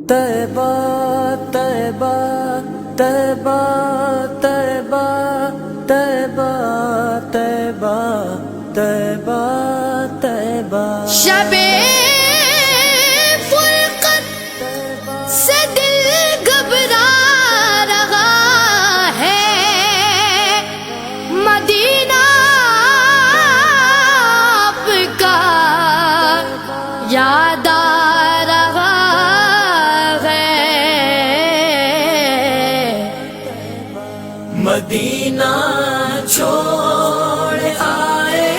طیبہ طیبہ طیبہ طیبہ طیبہ طیبہ طیبہ طیبہ شب فرقت سے دل گھبرا رہا ہے، مدینہ آپ کا یاد آ رہا ہے، مدینہ چھوڑ آئے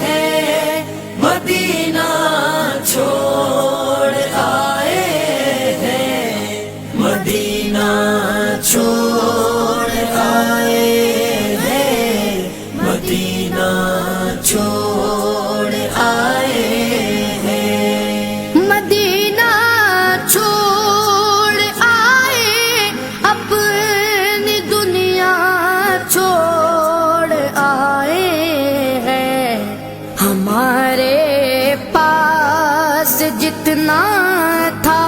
ہیں، مدینہ چھوڑ آئے ہیں، مدینہ چھوڑ آئے ہیں، مدینہ چھوڑ آئے ہیں، مدینہ چھوڑ آئے، اپنی دنیا چھوڑ آئے ہیں، ہمارے پاس جتنا تھا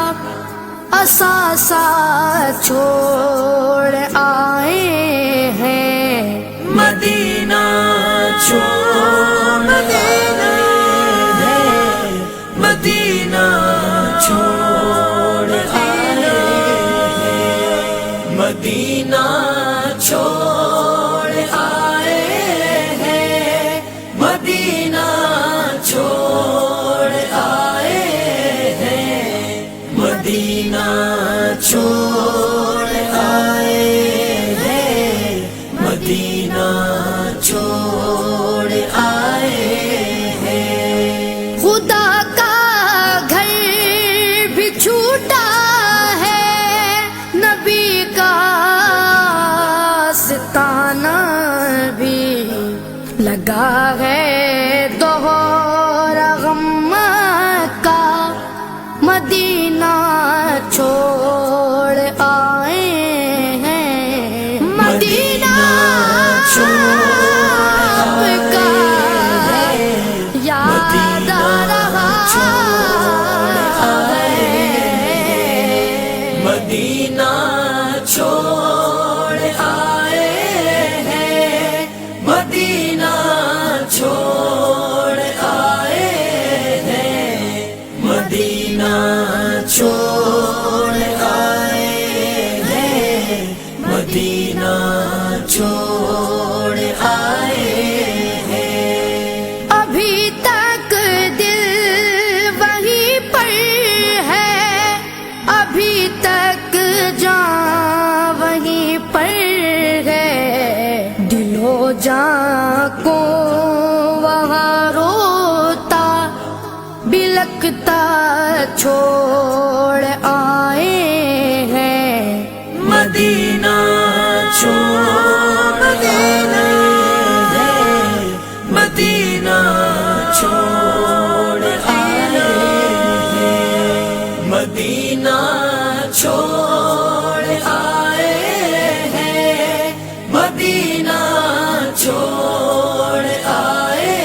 اثاثہ چھوڑ آئے ہیں، مدینہ چھوڑ آئے ہیں، مدینہ چھوڑ آئے ہیں، مدینہ چھوڑ آئے ہیں، مدینہ چھوڑ آئے ہیں، مدینہ چھوڑ آئے ہیں، مدینہ چھوڑ آئے ہیں، خدا کا گھر بھی چھوٹا ہے، نبی کا ستانہ بھی لگا ہے، دوہرا غم کا مدینہ چھوڑ آئے ہیں، مدینہ آپ کا یاد آ رہا ہے، مدینہ چھوڑ آئے ہیں، مدینہ چھوڑ آئے ہیں، مدینہ چھوڑ آئے ہیں، مدینہ چھوڑ آئے ہیں، ابھی تک دل وہیں پر ہے، ابھی تک جان وہیں پر ہے، دل و جان کو وہاں روتا بلکتا چھوڑ آئے ہیں، مدینہ چھوڑ آئے ہیں، مدینہ چھوڑ آئے ہیں، مدینہ چھوڑ آئے ہیں، مدینہ چھوڑ آئے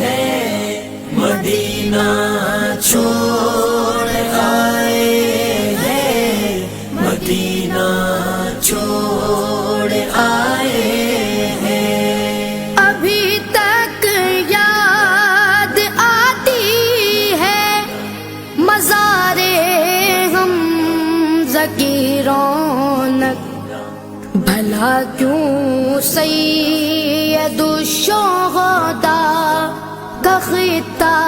ہیں، مدینہ چھوڑ آئے ہیں، مدینہ چھوڑ آئے ہیں، ابھی تک یاد آتی ہے مزارے حمزہ کی رونق، بھلا کیوں سید الشہداء کا خطہ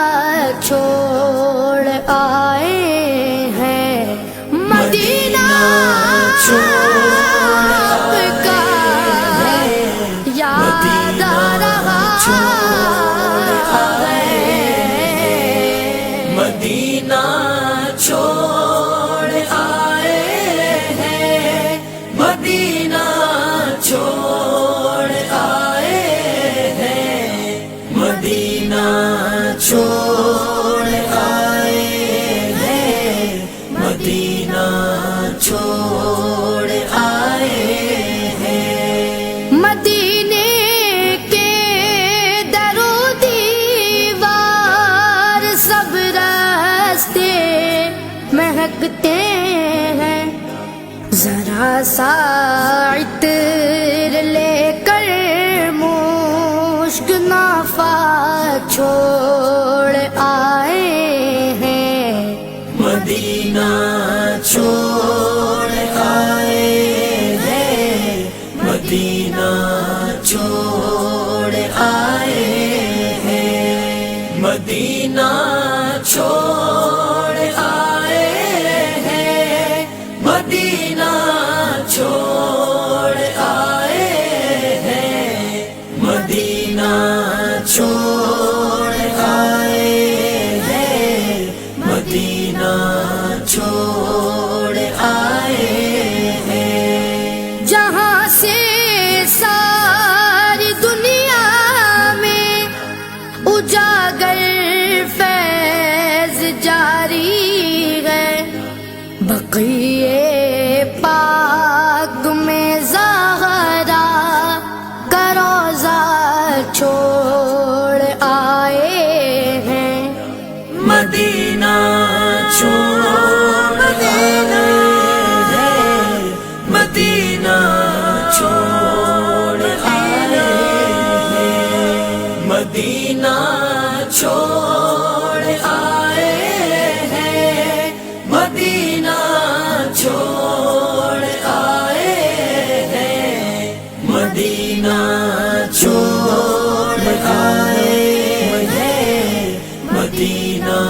چھوڑ آئے ہیں، مدینہ آپ کا یاد آ رہا ہے، مدینہ چھوڑ آئے ہیں، مدینہ چھوڑ آئے ہیں، مدینہ چھوڑ آئے ہیں، مدینہ چھوڑ آئے ہیں، مدینے کے در و دیوار سب راستے مہکتے جہاں سا عطر لے کر مشک نافع چھوڑ آئے ہیں، مدینہ چھوڑ آئے ہیں، مدینہ چھوڑ آئے ہیں، مدینہ چھوڑ آئے ہیں، مدینہ چھوڑ آئے ہیں، مدینہ چھوڑ آئے ہیں، مدینہ چھوڑ آئے ہیں، جہاں سے ساری دنیا میں اجاگر فیض جاری ہے، بقیے پاک میں زہرا کا روضہ چھوڑ آئے ہیں، مدینہ چھوڑ آئے ہیں، مدینہ چھوڑ آئے ہیں، مدینہ چھوڑ آئے ہیں، مدینہ چھوڑ آئے ہیں، مدینہ چھوڑ آئے ہیں، مدینہ